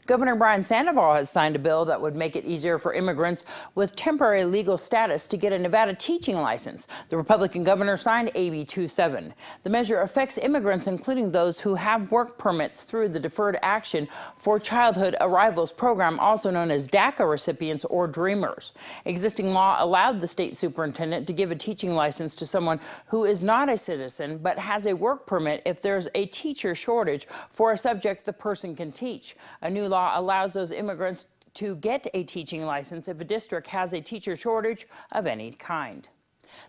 Governor Brian Sandoval has signed a bill that would make it easier for immigrants with temporary legal status to get a Nevada teaching license. The Republican governor signed AB 27. The measure affects immigrants, including those who have work permits through the Deferred Action for Childhood Arrivals program, also known as DACA recipients or Dreamers. Existing law allowed the state superintendent to give a teaching license to someone who is not a citizen but has a work permit if there's a teacher shortage for a subject the person can teach. A new law allows those immigrants to get a teaching license if a district has a teacher shortage of any kind.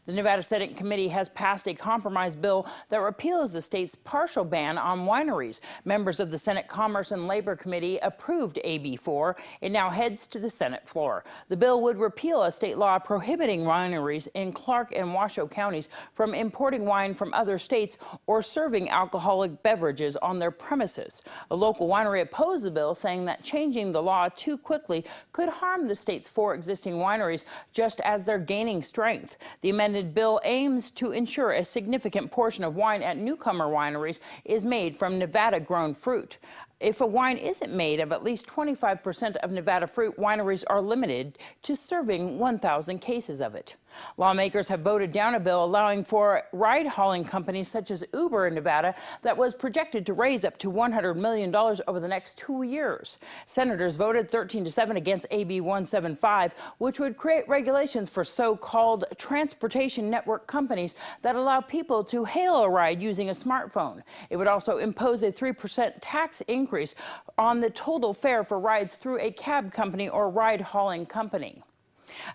The Nevada Senate committee has passed a compromise bill that repeals the state's partial ban on wineries. Members of the Senate Commerce and Labor Committee approved AB 4. It now heads to the Senate floor. The bill would repeal a state law prohibiting wineries in Clark and Washoe counties from importing wine from other states or serving alcoholic beverages on their premises. A local winery opposed the bill, saying that changing the law too quickly could harm the state's 4 existing wineries just as they're gaining strength. The amended bill aims to ensure a significant portion of wine at newcomer wineries is made from Nevada-grown fruit. If a wine isn't made of at least 25% of Nevada fruit, wineries are limited to serving 1,000 cases of it. Lawmakers have voted down a bill allowing for ride-hauling companies such as Uber in Nevada that was projected to raise up to $100 million over the next 2 years. Senators voted 13-7 against AB 175, which would create regulations for so-called transportation network companies that allow people to hail a ride using a smartphone. It would also impose a 3% tax increase on the total fare for rides through a cab company or ride-hauling company.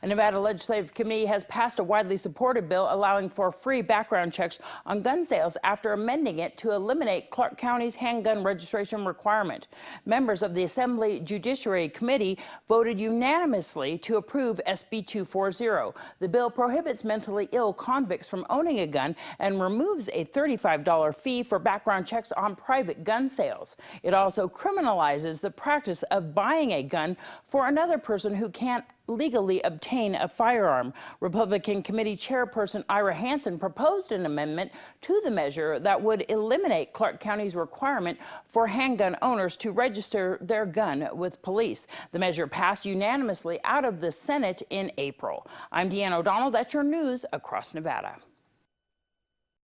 A Nevada legislative committee has passed a widely supported bill allowing for free background checks on gun sales after amending it to eliminate Clark County's handgun registration requirement. Members of the Assembly Judiciary Committee voted unanimously to approve SB 240. The bill prohibits mentally ill convicts from owning a gun and removes a $35 fee for background checks on private gun sales. It also criminalizes the practice of buying a gun for another person who can't legally obtain a firearm. Republican Committee Chairperson Ira Hansen proposed an amendment to the measure that would eliminate Clark County's requirement for handgun owners to register their gun with police. The measure passed unanimously out of the Senate in April. I'm Deanna O'Donnell. That's your news across Nevada.